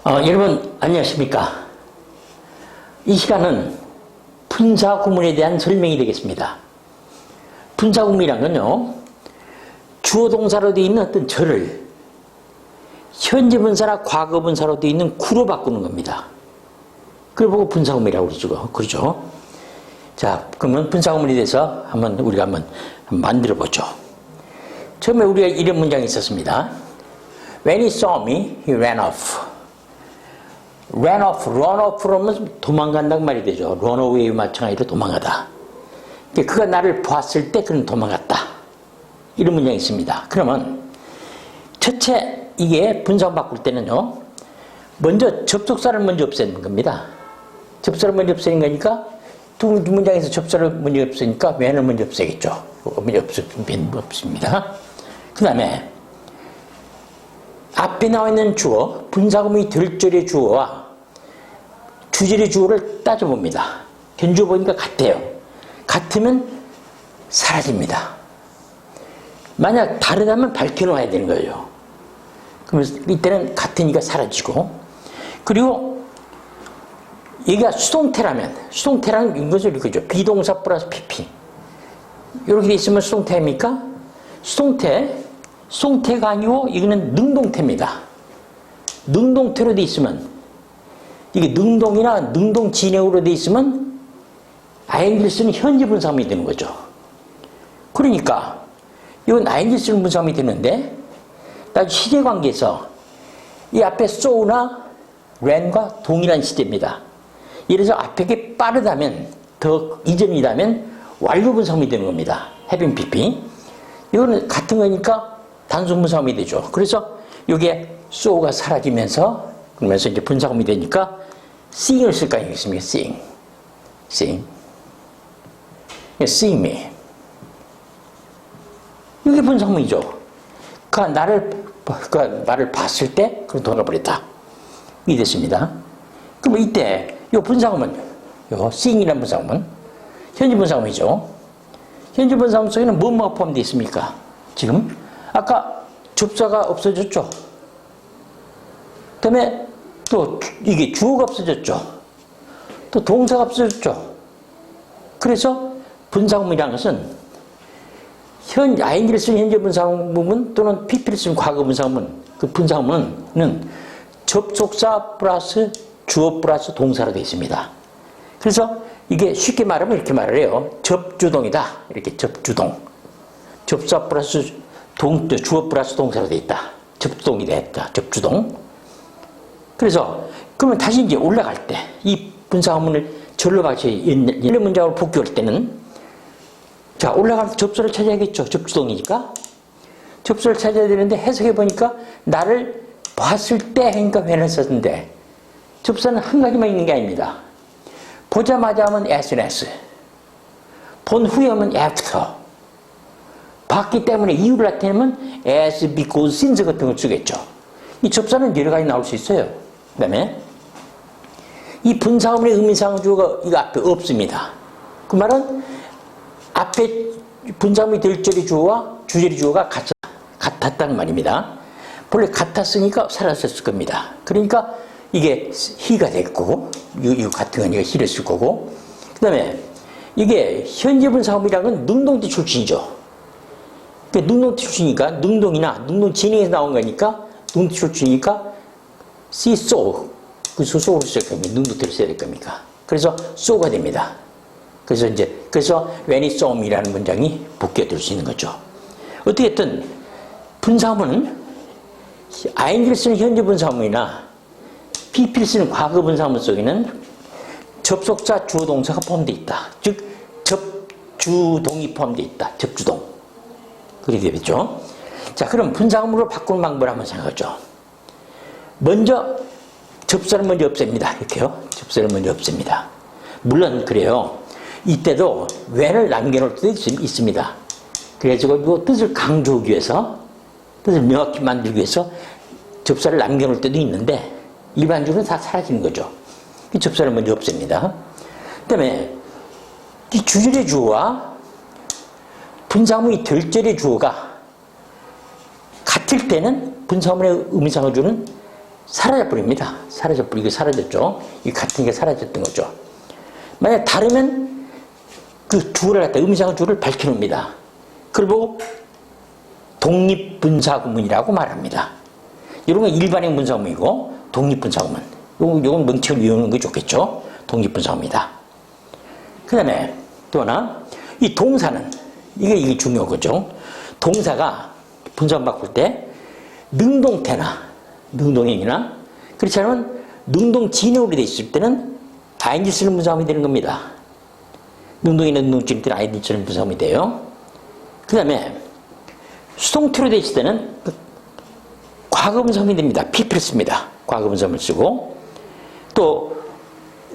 여러분 안녕하십니까? 이 시간은 분사구문에 대한 설명이 되겠습니다. 분사구문이란 건요, 주어 동사로 되어 있는 어떤 절을 현재 분사나 과거 분사로 되어 있는 구로 바꾸는 겁니다. 그걸 보고 분사구문이라고 그러죠. 자, 그러면 분사구문에 대해서 우리가 한번 만들어 보죠. 처음에 우리가 이런 문장이 있었습니다. When he saw me, he ran off. run off 그러면 도망간다고 말이 되죠. run away 마찬가지로 도망가다. 그가 나를 보았을 때 그는 도망갔다. 이런 문장이 있습니다. 그러면 첫째 이게 분사구 바꿀 때는요, 먼저 접속사를 먼저 없애는 겁니다. 접속사를 먼저 없애는 거니까 두 문장에서 접속사를 먼저 없애니까 when을 먼저 없애겠죠. 먼저 없습니다. 그 다음에 앞에 나와 있는 주어, 분사구문이 될 절의 주어와 주절의 주어를 따져봅니다. 견주어 보니까 같아요. 같으면 사라집니다. 만약 다르다면 밝혀놓아야 되는 거예요. 그러면 이때는 같으니까 사라지고, 그리고 얘가 수동태라는 것을 이거죠. 비동사 플러스 PP. 이렇게 돼 있으면 수동태입니까? 수동태가 아니고 이거는 능동태입니다. 능동태로 돼 있으면, 이게 능동이나 능동 진행으로 돼 있으면 ing를 쓰는 현재 분사구문이 되는 거죠. 그러니까 이건 ing를 쓰는 분사구문이 되는데, 나중에 시제 관계에서 이 앞에 so나 ran과 동일한 시제입니다. 예를 들어서 앞에 게 빠르다면, 더 이전이라면 완료 분사구문이 되는 겁니다. having PP. 이거는 같은 거니까 단순 분사구문이 되죠. 그래서 이게 so가 사라지면서, 그러면서 이제 분사구문이 되니까 seeing을 쓸까 하겠습니까? seeing me. 이게 분사구문이죠. 그가 나를 봤을 때 그걸 돌아버렸다. 이게 됐습니다. 그럼 이때 이 분사구문, 요 seeing이라는 분사구문, 현재 분사구문이죠. 현재 분사구문 속에는 뭐가 포함되어 있습니까? 지금 아까 접사가 없어졌죠. 그 다음에 또 이게 주어가 없어졌죠. 또 동사가 없어졌죠. 그래서 분사구문이라는 것은 ing를 쓰는 현재 분사구문 또는 pp를 쓰는 과거 분사구문, 그 분사구문은 접속사 플러스 주어 플러스 동사로 되어 있습니다. 그래서 이게 쉽게 말하면 이렇게 말을 해요. 접주동이다. 이렇게 접주동. 접사 플러스 주어 플러스 동사로 되어 있다. 접주동이 됐다. 접주동. 그래서 그러면 다시 이제 올라갈 때 이 분사구문을 절로 같이 이런 문장으로 복귀할 때는, 자, 올라가서 접수를 찾아야겠죠. 접주동이니까. 접수를 찾아야 되는데 해석해 보니까 나를 봤을 때 하니까 when을 썼는데, 접수는 한 가지만 있는 게 아닙니다. 보자마자 하면 as, 본 후에 하면 after, 봤기 때문에 이유를 나타내면 as, because, since 같은 걸 쓰겠죠. 이 접사는 여러 가지 나올 수 있어요. 그 다음에 이 분사구문의 의미상주어가 이거 앞에 없습니다. 그 말은 앞에 분사구문이 될 절의 주어와 주절의 주어가 같았다는 말입니다. 본래 같았으니까 사라졌을 겁니다. 그러니까 이게 he가 됐고, 이거 같은 거니까 he를 쓸 거고, 그 다음에 이게 현재 분사구문이라는 건 능동태 출신이죠. 그러니까 능동태 출신이니까 능동이나 능동 진행에서 나온 거니까 능동태 출신이니까 see, saw, 그 so를 써야 겁니까? 능동태를 써야 될 겁니까? 그래서 saw가 됩니다. 그래서 when he saw me라는 문장이 복귀될 수 있는 거죠. 어떻게든 분사구문은 ing를 쓰는 현재 분사구문이나 pp를 쓰는 과거 분사구문 속에는 접속사 주어 동사가 포함되어 있다. 즉 접주동이 포함되어 있다. 접주동. 그렇게 되겠죠. 자, 그럼 분사구문으로 바꾸는 방법을 한번 생각하죠. 먼저 접사를 먼저 없앱니다. 이렇게요. 접사를 먼저 없앱니다. 물론 그래요. 이때도 when을 남겨놓을 때도 있습니다. 그래가지고 뜻을 강조하기 위해서, 뜻을 명확히 만들기 위해서 접사를 남겨놓을 때도 있는데, 일반적으로 다 사라지는 거죠. 이 접사를 먼저 없앱니다. 그 다음에 이 주절의 주어와 분사구문이 될 절의 주어가 같을 때는 분사구문의 의미상을 주는 사라져버립니다. 사라져버리고 사라졌죠. 이 같은 게 사라졌던 거죠. 만약 다르면 그 주어를 갖다 음이상의 주어를 밝혀놓습니다. 그걸 보고 독립분사구문이라고 말합니다. 이런 건 일반형 분사구문이고 독립분사구문. 요건 명칭을 이용하는 게 좋겠죠. 독립분사구문이다. 그 다음에 또 하나, 이 동사는 이게 중요한 거죠. 동사가 분사구문 바꿀 때 능동태나 능동형이나 그렇지 않으면 능동진형으로 되어 있을 때는 ing 쓰는 분사구문이 되는 겁니다. 능동이나 능동진일 때는 ing 쓰는 분사구문이 돼요. 그 다음에 수동태로 되어 있을 때는 과거분사구문이 됩니다. pp를 씁니다. 과거분사구문을 쓰고 또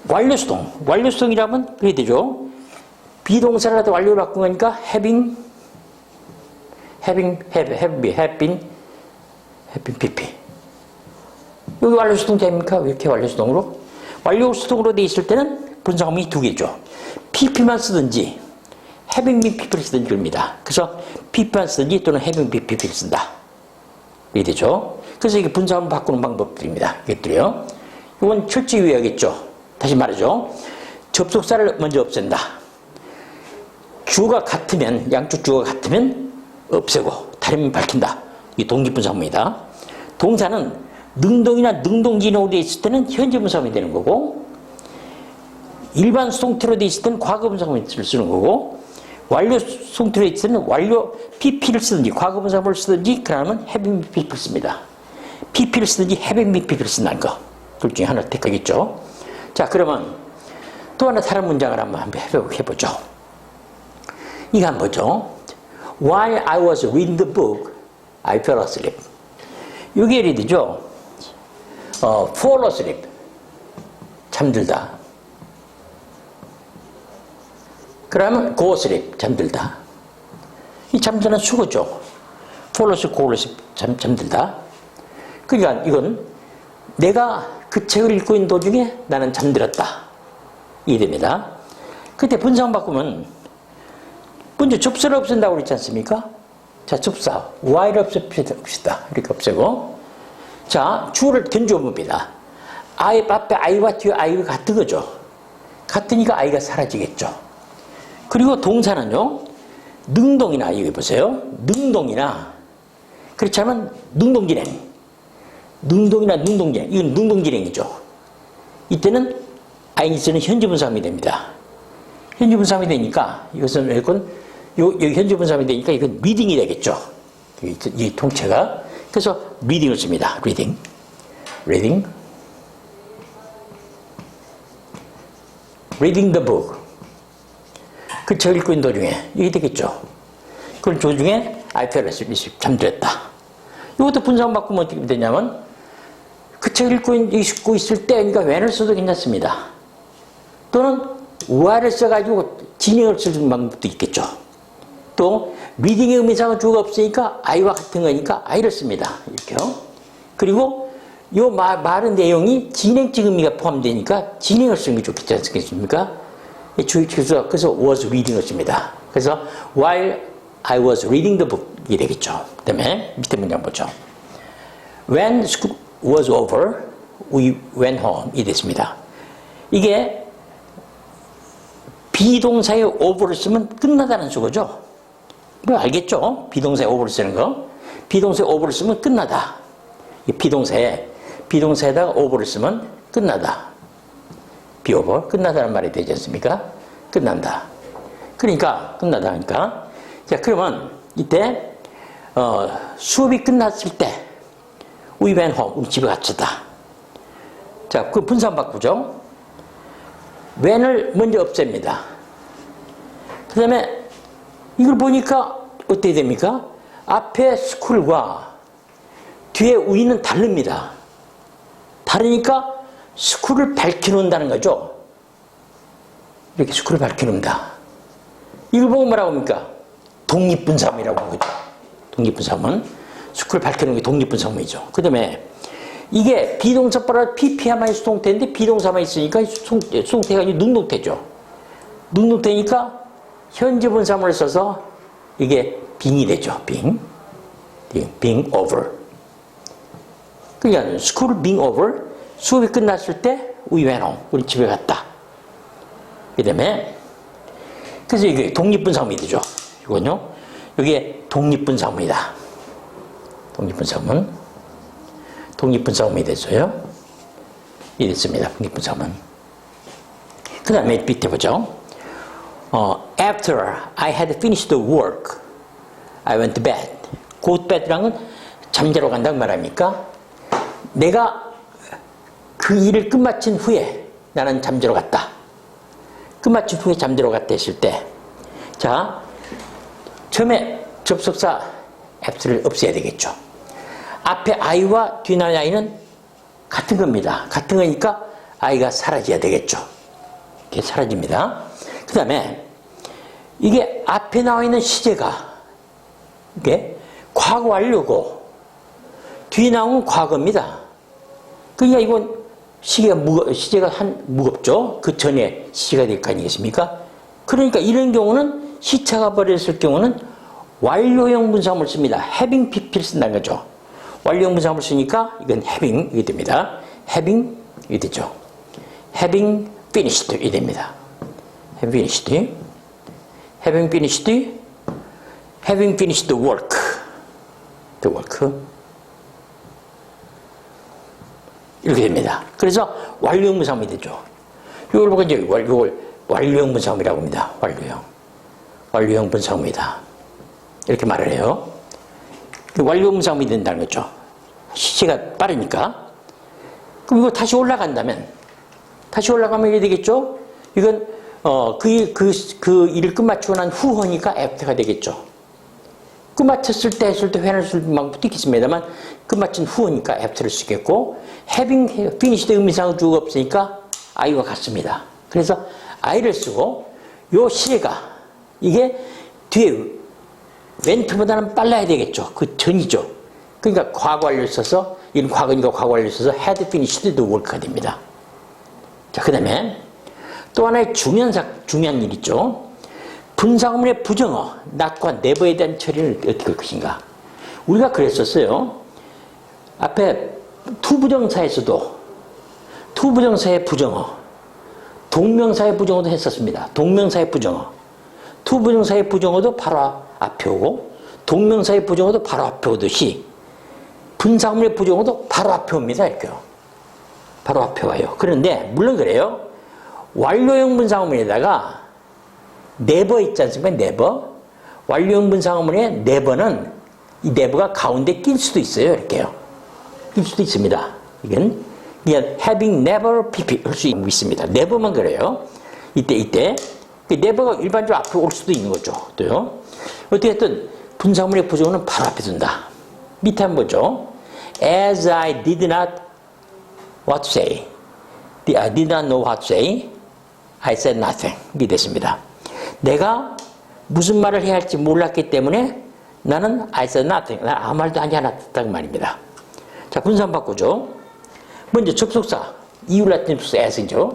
완료수동, 완료수동이라면 그래 되죠. 비동사를 갖다 완료를 바꾼 거니까 have been pp. 여기 완료수동 됩니까? 왜 이렇게 완료수동으로? 완료수동으로 되어 있을 때는 분사구문이 두 개죠. pp만 쓰든지 having been pp를 쓰든지 그럽니다. 그래서 pp만 쓰든지 또는 having been pp를 쓴다. 이게 되죠. 그래서 이게 분사구문 바꾸는 방법들입니다. 이것들이요. 이건 철저히 외워야겠죠. 다시 말하죠. 접속사를 먼저 없앤다. 주어가 같으면, 양쪽 주어가 같으면 없애고 다르면 밝힌다. 이게 독립분사구문이다. 동사는 능동이나 능동진형으로 되어 있을 때는 현재분사구문이 되는 거고 일반 수동태로 되어 있을 때는 과거분사구문을 쓰는 거고 완료 수동태로 되어 있을 때는 완료 pp를 쓰든지 과거분사구문을 쓰든지 그러면 having been pp를 씁니다. pp를 쓰든지 having been pp를 쓴다는 거. 둘 중에 하나를 택하겠죠. 자, 그러면 또 하나 다른 문장을 한번 해보죠. 이거 한번 보죠. While I was reading the book, I fell asleep. 이게 예를 들죠. fall asleep. 잠들다. 그러면 go asleep. 잠들다. 이 잠드는 수거죠. fall asleep, go asleep. 잠들다. 그러니까 이건 내가 그 책을 읽고 있는 도중에 나는 잠들었다. 이해됩니다. 그때 분사구문 바꾸면 먼저 접사를 없앤다고 그랬지 않습니까? 자, 접사. while을 없앱시다. 이렇게 없애고. 자, 주어를 견주어봅니다. I 앞에 I와 뒤에 I가 같은 거죠. 같으니까 I가 사라지겠죠. 그리고 동사는요. 능동이나 여기 보세요. 능동이나 그렇지 않으면 능동진행. 능동이나 능동진행. 이건 능동진행이죠. 이때는 ing는 현재분사구문이 됩니다. 현재분사구문이 되니까 이것은 여기 현재분사구문이 되니까 이건 reading이 되겠죠. 이 통째가. 그래서 reading을 씁니다. reading. reading the book. 그 책을 읽고 있는 도중에 이게 되겠죠. 그럼 도중에 I fell asleep. 잠들었다. 이것도 분사구문 바꾸면 어떻게 되냐면 그 책을 읽고 있을 때 그러니까 when을 써도 괜찮습니다. 또는 while을 써가지고 진행을 쓰는 방법도 있겠죠. 또 reading의 의미상은 주어가 없으니까 I와 같은 거니까 I를 씁니다. 이렇게요. 그리고 이 말의 내용이 진행적 의미가 포함되니까 진행을 쓰는 게 좋겠지 않겠습니까? 그래서 was reading을 씁니다. 그래서 while I was reading the book 이 되겠죠. 그 다음에 밑에 문장 보죠. When school was over, we went home 이 됐습니다. 이게 비동사의 over를 쓰면 끝나다는 수거죠. 뭐 알겠죠? 비동사의 over를 쓰는 거. 비동사의 over를 쓰면 끝나다. 이 비동사에다가 over를 쓰면 끝나다. be over, 끝나다는 말이 되지 않습니까? 끝난다. 그러니까 끝나다 하니까. 자, 그러면 이때 수업이 끝났을 때 we went home, 우리 집에 갔다. 자, 그 분사만 바꾸죠. when을 먼저 없앱니다. 그 다음에 이걸 보니까 어떻게 됩니까? 앞에 school과 뒤에 we는 다릅니다. 다르니까 school을 밝혀놓는다는 거죠. 이렇게 school을 밝혀놓는다. 이걸 보고 뭐라고 합니까? 독립분사구문이라고 하는 거죠. 독립분사구문. school을 밝혀놓는 게 독립분사구문이죠. 그 다음에 이게 비동사보다 pp야만이 수동태인데 비동사만 있으니까 수동태가 아니고 능동태죠. 능동태니까 현재분사문을 써서 이게 being이 되죠. being over. 그러니까 school being over, 수업이 끝났을 때 we went home, 우리 집에 갔다. 그 다음에 그래서 이게 독립분사문이 되죠. 이건요. 이게 독립분사문이다. 독립분사문이 됐어요. 이 됐습니다. 독립분사문. 그 다음에 밑에 보죠. After I had finished the work, I went to bed. Go to bed랑은 잠자러 간다는 말 아닙니까? 내가 그 일을 끝마친 후에 나는 잠자러 갔다. 끝마친 후에 잠자러 갔다 했을 때, 자, 처음에 접속사 after를 없애야 되겠죠. 앞에 I와 뒤에 나온 I는 같은 겁니다. 같은 거니까 I가 사라져야 되겠죠. 이게 사라집니다. 그 다음에 이게 앞에 나와 있는 시제가 이게 과거 완료고 뒤에 나온 과거입니다. 그러니까 이건 시제가 무겁죠. 그 전에 시제가 될 거 아니겠습니까? 그러니까 이런 경우는 시차가 벌어졌을 경우는 완료형 분사문을 씁니다. having pp를 쓴다는 거죠. 완료형 분사문을 쓰니까 이건 having 이게 됩니다. having 이게 되죠. having finished 이게 됩니다. having finished the work. 이렇게 됩니다. 그래서 완료형 분사문이 되죠. 이걸 보고 이제 이걸 완료형 분사문이라고 합니다. 완료형 분사문이다. 이렇게 말을 해요. 완료형 분사문이 된다는 거죠. 시체가 빠르니까. 그럼 이거 다시 올라가면 이게 되겠죠? 이건 그 일을 끝마치고 난 후허니까 after가 되겠죠. 끝마쳤을 때 했을 때 회를 쓸 방법도 있겠습니다만 끝마친 후니까 after를 쓰겠고 having finished 의미상은 주어가 없으니까 I와 같습니다. 그래서 I를 쓰고 요 시제가 이게 뒤에 went보다는 빨라야 되겠죠. 그 전이죠. 그러니까 과거 완료를 써서 이건 과거니까 과거 완료를 써서 had finished the work가 됩니다. 자, 그 다음에 또 하나의 중요한 일 있죠. 분사구문의 부정어, not과 never에 대한 처리를 어떻게 할 것인가. 우리가 그랬었어요. 앞에 투부정사에서도 투부정사의 부정어, 동명사의 부정어도 했었습니다. 동명사의 부정어. 투부정사의 부정어도 바로 앞에 오고 동명사의 부정어도 바로 앞에 오듯이 분사구문의 부정어도 바로 앞에 옵니다. 이렇게요. 바로 앞에 와요. 그런데 물론 그래요. 완료형 분사구문에다가 never 있지 않습니까? never. 완료형 분사구문에 never는 이 never가 가운데 낄 수도 있어요. 이렇게요. 낄 수도 있습니다. 이건 그냥 having never pp 할 수 있습니다. never만 그래요. 이때 never가 일반적으로 앞에 올 수도 있는 거죠. 또요. 어떻게든 분사구문의 부정어는 바로 앞에 둔다. 밑에 한번 보죠. As I did not what to say. I did not know what to say. I said nothing. 이게 됐습니다. 내가 무슨 말을 해야 할지 몰랐기 때문에 나는 I said nothing. 난 아무 말도 하지 않았다는 말입니다. 자, 분사문 바꾸죠. 먼저 접속사, 이율라틴 접속사 as죠.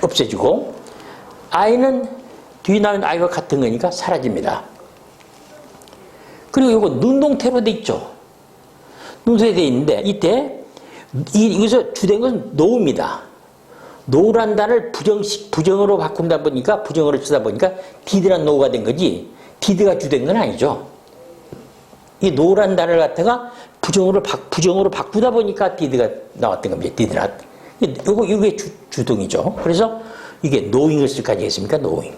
없애지고 I는 뒤에 나온 I와 같은 거니까 사라집니다. 그리고 이거 능동태로 돼 있죠. 능동태로 돼 있는데 이때 여기서 주된 것은 no입니다. no란 단어를 부정어로 바꾼다 보니까 부정어를 쓰다 보니까 did란 no가 된 거지 did가 주된 건 아니죠. 이 no란 단어를 갖다가 부정어로 바꾸다 보니까 did가 나왔던 겁니다. did not. 이게 주동이죠. 그래서 이게 knowing을 쓸 까지 했습니까? knowing.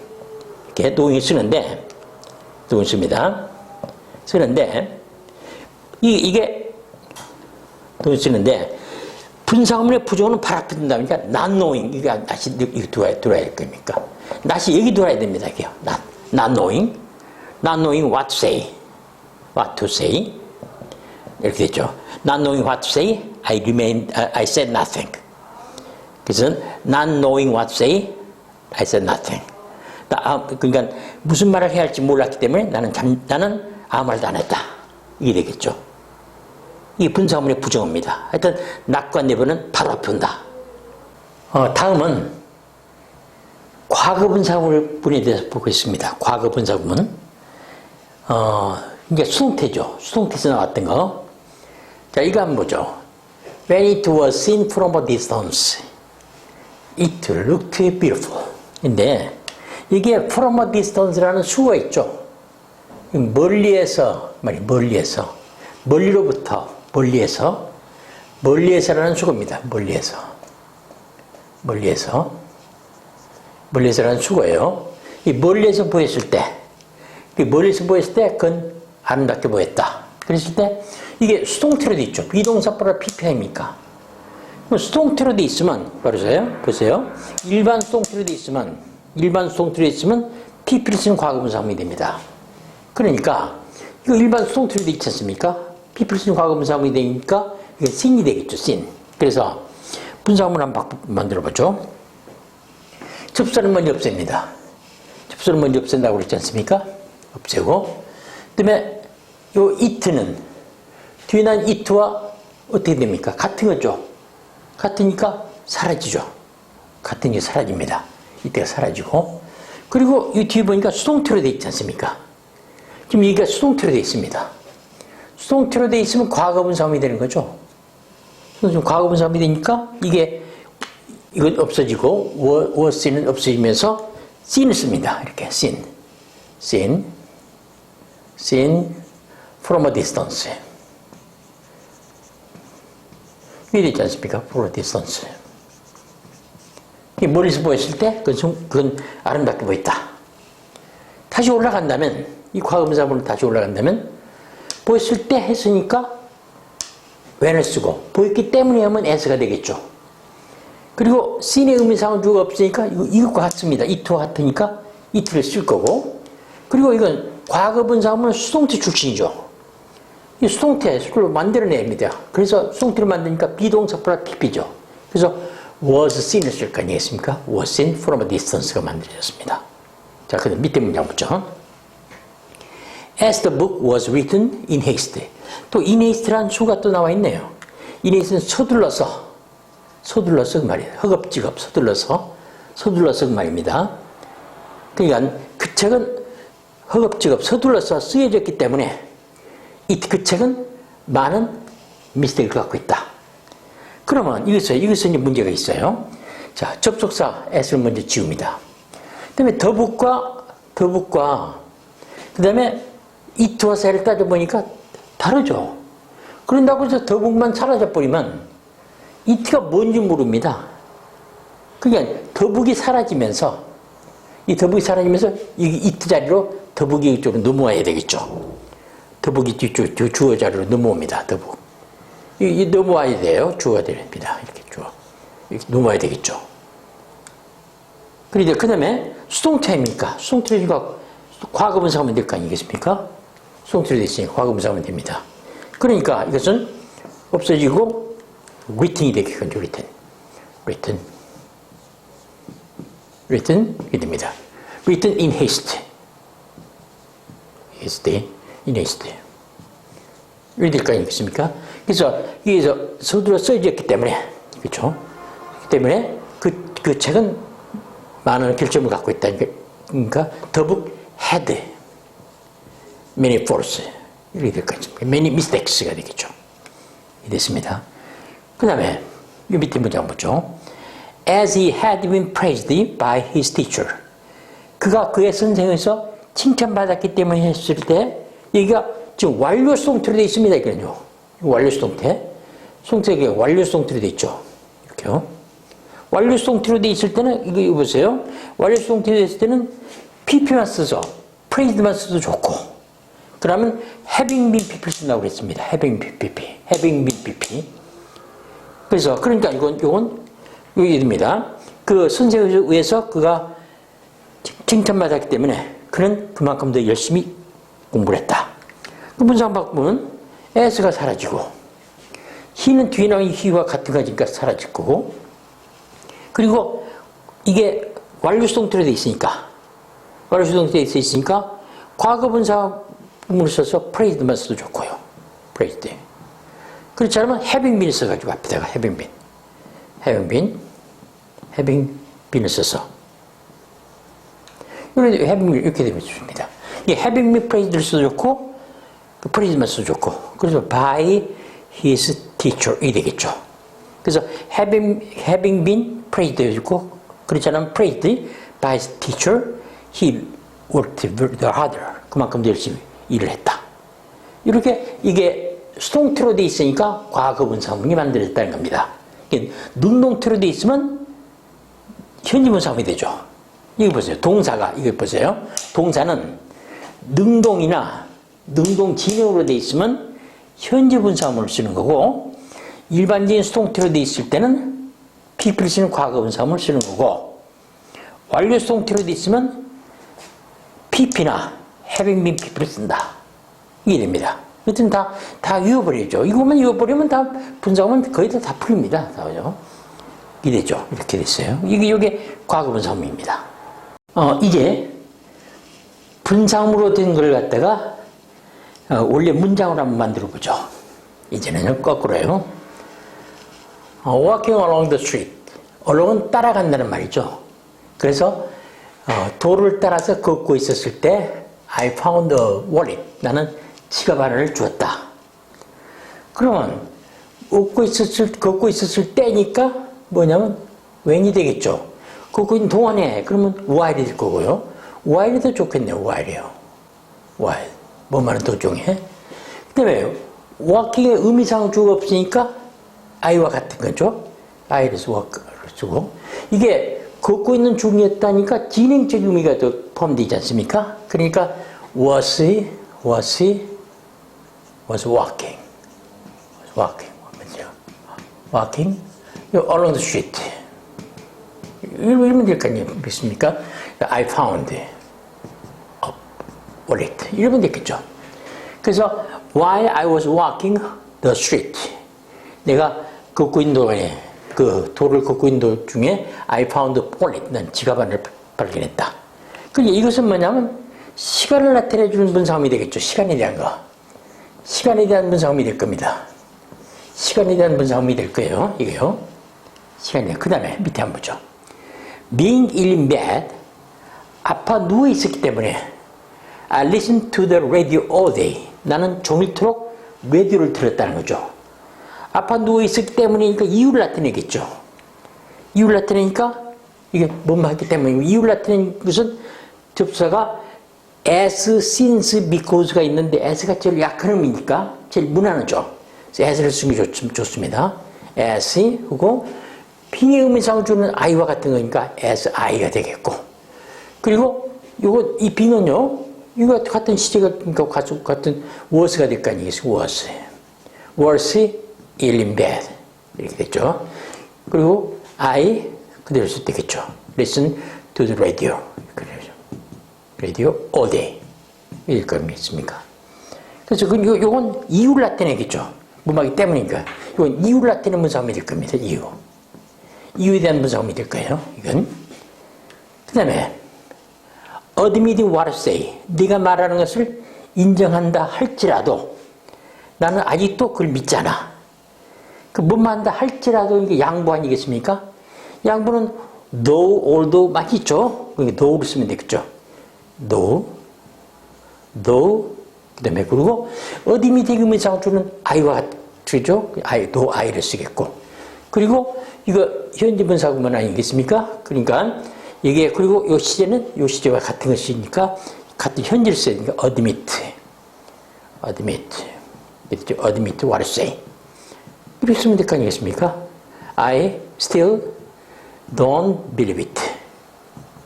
이렇게 knowing을 쓰는데 knowing 씁니다. 쓰는데 이게 knowing 쓰는데 분사구문의 부정어는 바로 앞에 둔다니까 not knowing 이게 다시 여기 들어야 될 겁니까? 다시 여기 들어야 됩니다. 이게요. not knowing what to say 이렇게 됐죠. not knowing what to say I said nothing. 그래서 not knowing what to say I said nothing. 그러니까 무슨 말을 해야 할지 몰랐기 때문에 나는 아무 말도 안 했다. 이게 되겠죠. 이 분사구문의 부정어입니다. 하여튼 not과 never는 바로 앞에 온다. 다음은 과거 분사구문에 대해서 보겠습니다. 과거 분사구문. 이게 수동태죠. 수동태에서 나왔던 거. 자, 이거 한번 보죠. When it was seen from a distance, it looked beautiful. 근데 이게 from a distance라는 수가 있죠. 멀리에서, 멀리에서라는 수거입니다. 멀리에서라는 수거예요. 이 멀리에서 보였을 때, 그건 아름답게 보였다. 그랬을 때, 이게 수동태로 돼 있죠. 비동사보다 PPI입니까? 수동태로 돼 있으면, 보세요. 일반 수동태로 돼 있으면, PP를 쓰는 과거분사함이 됩니다. 그러니까, 이거 일반 수동태로 돼 있지 않습니까? PP를 쓰는 과거분사함이 되니까, 이게 sin이 되겠죠, sin. 그래서, 분사함을 한번 만들어보죠. 접수는 먼저 없앱니다. 접수는 먼저 없앤다고 그랬지 않습니까? 없애고, 그 다음에, 요 it는, 뒤에 난 it와 어떻게 됩니까? 같은 거죠. 같으니까 사라지죠. 같으니까 사라집니다. 이때가 사라지고. 그리고 이 뒤에 보니까 수동태로 되어 있지 않습니까? 지금 여기가 수동태로 되어 있습니다. 수동태로 되어 있으면 과거분사함이 되는 거죠. 지금 과거분사함이 되니까 이건 없어지고, was는 없어지면서 sin을 씁니다. 이렇게, sin from a distance. 이게 있지 않습니까? from a distance. 멀리서 보였을 때, 그건 아름답게 보였다. 다시 올라간다면, 이 과거분사문으로 다시 올라간다면, 보였을 때 했으니까, when을 쓰고, 보였기 때문에 하면 as가 되겠죠. 그리고 sin의 의미상은 주어가 없으니까, 이것과 같습니다. it와 같으니까, it를 쓸 거고, 그리고 이건 과거분사문은 수동태 출신이죠. 이 수동태를 만들어냅니다. 그래서 수동태를 만드니까 비동사보다 PP죠. 그래서 was seen을 쓸 거 아니겠습니까? was seen from a distance가 만들어졌습니다. 자, 그 다음 밑에 문장 보죠. As the book was written in haste. 또 in haste라는 수가 또 나와 있네요. in haste는 서둘러서 그 말이에요. 허겁지겁 서둘러서 그 말입니다. 그러니까 그 책은 허겁지겁 서둘러서 쓰여졌기 때문에 그 책은 많은 미스테이크를 갖고 있다. 그러면 이것은 이제 문제가 있어요. 자, 접속사 s를 먼저 지웁니다. 그 다음에 더북과 그 다음에 it와 se를 따져보니까 다르죠. 그런다고 해서 더북만 사라져버리면 it가 뭔지 모릅니다. 그러니까 더북이 사라지면서 이 it 자리로 더북이 이쪽으로 넘어와야 되겠죠. 더북이 뒤쪽 주어 자리로 넘어옵니다. 더북. 이 넘어와야 돼요. 주어가 됩니다. 이렇게 넘어와야 되겠죠. 그런데 그 다음에 수동태입니까? 수동태가 과거분사하면 될 거 아니겠습니까? 수동태로 되어 있으니까 과거분사하면 됩니다. 그러니까 이것은 없어지고 written이 되겠죠. written 이게 됩니다. written in haste. in haste. 이렇게 될 거 아니겠습니까? 그래서 여기서 서둘러 써졌기 때문에, 그렇죠? 그렇기 때문에 그 책은 많은 결점을 갖고 있다. 그러니까 the book had many faults. 이렇게 될 거 아니겠습니까? many mistakes가 되겠죠. 됐습니다. 그 다음에 이 밑에 문장 보죠. As he had been praised by his teacher. 그가 그의 선생에서 칭찬받았기 때문에 했을 때 여기가 지금 완료 수동태로 되어 있습니다. 이거는요. 완료 수동태. 수동태가 완료 수동태로 되어 있죠. 이렇게요. 완료 수동태로 되어 있을 때는 이거 보세요. 완료 수동태로 되어 있을 때는 PP만 써서 praised만 써도 좋고 그러면 having been PP를 쓴다고 그랬습니다. having been PP. 그래서 그러니까 이건 여기 됩니다. 그 선생에 의해서 그가 칭찬받았기 때문에 그는 그만큼 더 열심히 공부를 했다. 그 문장 바꾸면 s가 사라지고 he는 뒤에 나온 he와 같은 거니까 사라질 거고 그리고 이게 완료 수동태로 되어 있으니까 과거분사문을 써서 praised만 써도 좋고요. praised. 그렇지 않으면 having been 써가지고 앞에다가 having been을 써서 이렇게 되면 좋습니다. 이 having been praised를 써도 좋고 praised만 써도 좋고 그래서 by his teacher 이 되겠죠. 그래서 having been praised 해주고, 그렇지 않으면 praised by his teacher, he worked harder. 그만큼 더 열심히 일을 했다. 이렇게 이게 수동태로 돼 있으니까 과거분사문이 만들어졌다는 겁니다. 능동태로 돼 있으면 현지분사문이 되죠. 이거 보세요. 동사가, 이거 보세요. 동사는 능동이나 능동진역으로 돼 있으면 현지분사문을 쓰는 거고, 일반적인 수동태로 돼 있을 때는 PP를 쓰는 과거분사문을 쓰는 거고, 완료 수동태로 돼 있으면 PP나 having been PP를 쓴다. 이게 됩니다. 여튼 다 이어버리죠. 이거만 이어버리면 다 분사하면 거의 다 풀립니다. 그죠? 이게 되죠. 이렇게 됐어요. 이게 과거분사문입니다. 이제 분사문으로 된 걸 갖다가 원래 문장으로 한번 만들어 보죠. 이제는 거꾸로요. Walking along the street. along은 따라간다는 말이죠. 그래서 도로를 따라서 걷고 있었을 때 I found a wallet. 나는 지갑 하나를 주었다. 그러면 걷고 있었을 때니까 뭐냐면 when이 되겠죠. 걷고 있는 동안에 그러면 while이 될 거고요. while이 더 좋겠네요. while이요. while. 뭐만은 도중에. 그 다음에 walking의 의미상 주어가 없으니까 I와 같은 거죠. I를 쓰고. 이게 걷고 있는 중이었다니까 진행적 의미가 더 포함되지 않습니까? 그러니까 was walking. walking along the street. 이러면 될 거 아니겠습니까? I found a wallet. 이러면 되겠죠. 그래서 while I was walking the street. 내가 걷고 있는 동안에 그 도를 걷고 있는 도중에 I found a wallet. 난 지갑 하나를 발견했다. 그러니까 이것은 뭐냐면 시간을 나타내주는 분사음이 되겠죠. 시간에 대한 거. 시간에 대한 분사음이 될 겁니다. 시간에 대한 분사음이 될 거예요. 이게요. 시간이에요. 그 다음에 밑에 한번 보죠. Being ill in bed. 아파 누워 있었기 때문에 I listened to the radio all day. 나는 종일토록 라디오를 들었다는 거죠. 아파 누워 있었기 때문이니까 이유를 나타내겠죠. 이유를 나타내니까 이게 뭐만 했기 때문에 이유를 나타내는 것은 접사가 as, since, because가 있는데 as가 제일 약한 의미니까 제일 무난하죠. 그래서 as를 쓰는 게 좋습니다. as 하고 빙의 의미상을 주는 I와 같은 거니까 as I가 되겠고, 그리고 이 빙은요, 이거 같은 시제가 그러니까 같은 was가 될 거 아니겠어요? was ill in bed 이렇게 됐죠. 그리고 I 그대로 쓸 때겠죠. listen to the radio radio all day 이럴 거 아니겠습니까? 그래서 요건 이유를 나타내겠죠. 뭐하기 때문이니까 이건 이유를 나타내는 문사음이 될 겁니다. 이유에 대한 문사음이 될 거예요. 이건. 그 다음에 admitting what I say. 네가 말하는 것을 인정한다 할지라도 나는 아직도 그걸 믿잖아. 그 뭐만 한다 할지라도 이게 양보 아니겠습니까? 양보는 though, although 많이 있죠. though를 쓰면 되겠죠. though, 그 다음에 그리고 admitting 의미상 주는 I와 같죠. though I를 쓰겠고. 그리고 이거 현지분사구문 아니겠습니까? 그러니까 이게 그리고 이 시제는 이 시제와 같은 것이니까 같은 현지를 써야 되니까 admit what I say 이렇게 쓰면 될 거 아니겠습니까? I still don't believe it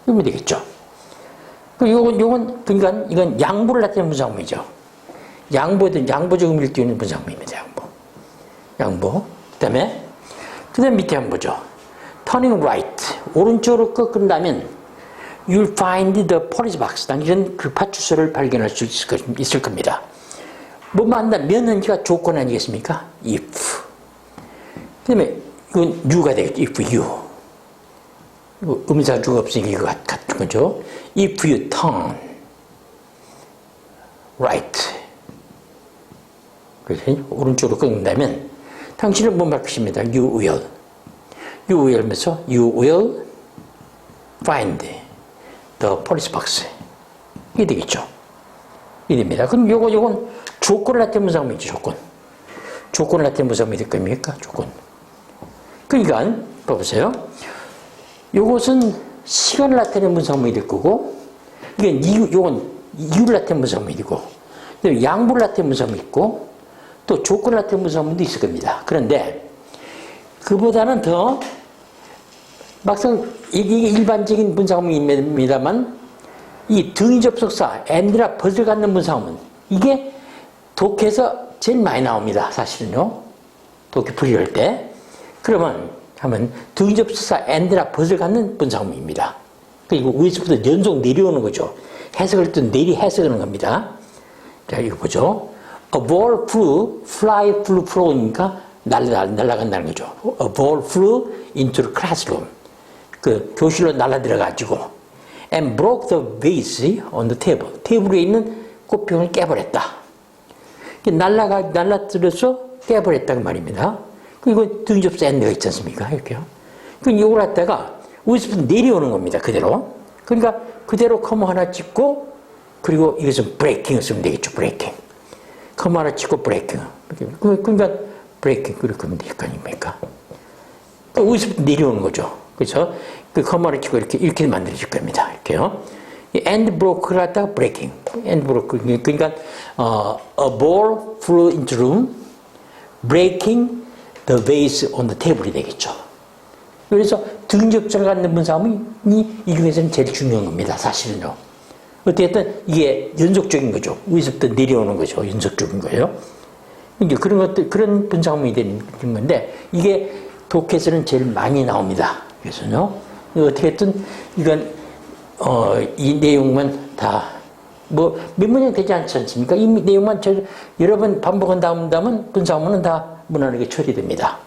이러면 되겠죠. 요건 그러니까 이건 양보를 나타내는 분사구문이죠. 양보적 의미를 띄우는 분사구문입니다. 양보. 그다음에 밑에 한번 보죠. Turning right. 오른쪽으로 꺾는다면 You'll find the police box. 당신은 그 파출소를 발견할 수 있을 겁니다. 뭐만 한다. 면은지가 조건 아니겠습니까? If. 그 다음에 이건 you가 되겠죠. If you. 의미사주가 없으니까 이거 같은 거죠. If you turn right. 그래서 오른쪽으로 꺾는다면 당신은 못 말 것입니다. You will 하면서 You will find the police box. 이게 되겠죠. 이됩니다. 그럼 요건 조건을 나타내는 문사음이죠. 조건을 나타내는 문사음이 될 겁니까? 조건. 그러니까 봐보세요. 요것은 시간을 나타내는 분사구문이 될 거고, 요건 이유를 나타내는 분사구문이고, 양보를 나타내는 분사구문이 있고, 또 조건을 나타내는 분사구문도 있을 겁니다. 그런데 그보다는 더 막상 이게 일반적인 분사구문입니다만, 이 등위 접속사 and나 but을 갖는 분사구문, 이게 독해에서 제일 많이 나옵니다. 사실은요. 독해 풀이할 때. 그러면 하면 등위 접속사 and나 but을 갖는 분사구문입니다. 그리고 위에서부터 연속 내려오는 거죠. 해석을 또 내리 해석하는 겁니다. 자, 이거 보죠. A ball flew flow니까 날아간다는 거죠. A ball flew into the classroom. 그 교실로 날아들어가지고 and broke the vase on the table. 테이블 위에 있는 꽃병을 깨버렸다. 날아들어서 깨버렸다고 말입니다. 그리고 등접사 and가 있지 않습니까? 이렇게요. 그럼 이걸 갖다가 위에서부터 내려오는 겁니다. 그대로. 그러니까 그대로 커머 하나 찍고, 그리고 이것은 브레이킹을 쓰면 되겠죠. 브레이킹. 커머 하나 찍고 브레이킹. 그러니까 브레이킹 그렇게 하면 될 거 아닙니까? 위에서부터 내려오는 거죠. 그래서 그 커머를 찍고 이렇게 만들어질 겁니다. 이렇게요. and broke를 갖다가 breaking. and broke. 그러니까 a ball flew into the room, breaking the vase on the table이 되겠죠. 그래서 등접사를 갖는 분사구문이 이 중에서는 제일 중요한 겁니다. 사실은요. 어쨌든 이게 연속적인 거죠. 위에서부터 내려오는 거죠. 연속적인 거예요. 이제 그런 것들, 그런 분사구문이 되는 건데, 이게 독해에서는 제일 많이 나옵니다. 그래서요. 어떻게든 이건 이 내용만 다 뭐 몇 문장 되지 않지 않습니까? 이 내용만 여러 번 반복한 다음은 분사구문은 다 무난하게 처리됩니다.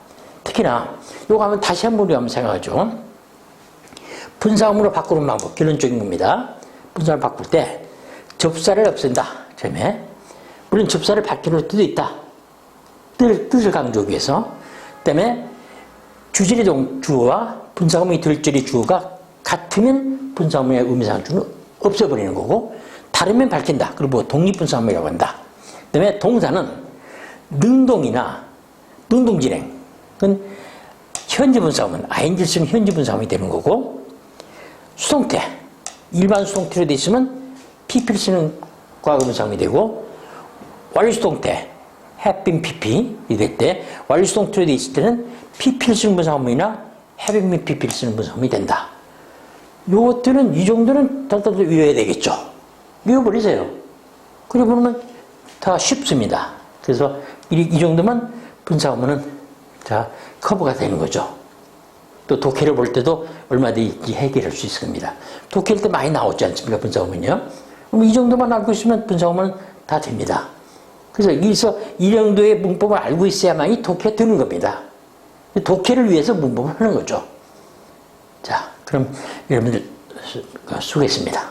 특히나 요거 하면 다시 한번 우리가 한번 생각하죠. 분사구문으로 바꾸는 방법, 결론적인 겁니다. 분사를 바꿀 때 접사를 없앤다. 처음에. 물론 접사를 바뀌는 때도 있다. 뜻을 강조하기 위해서. 그다음에 주절의 주어와 분사구문이 들절의 주어가 같으면 분사구문의 의미상주는 없어버리는 거고, 다르면 밝힌다. 그리고 독립분사구문이라고 한다. 그다음에 동사는 능동이나 능동진행, 그건 현재분사구문, ing를 쓰는 현재분사구문이 되는 거고, 수동태, 일반 수동태로 되어 있으면 pp를 쓰는 과거분사구문이 되고, 완료수동태, have been pp이 될 때, 완료수동태로 되어 있을 때는 pp를 쓰는 분사구문이나 have been pp를 쓰는 분사구문이 된다. 요것들은 이 정도는 다 외워야 되겠죠. 외워버리세요. 그래 보면 다 쉽습니다. 그래서 이 정도만 분사구문은 다 커버가 되는 거죠. 또 독해를 볼 때도 얼마든지 해결할 수 있습니다. 독해할 때 많이 나오지 않습니까? 분사구문이요. 그럼 이 정도만 알고 있으면 분사구문은 다 됩니다. 그래서 여기서 이 정도의 문법을 알고 있어야만이 독해에 드는 겁니다. 독해를 위해서 문법을 하는 거죠. 자, 그럼 여러분들 수고했습니다.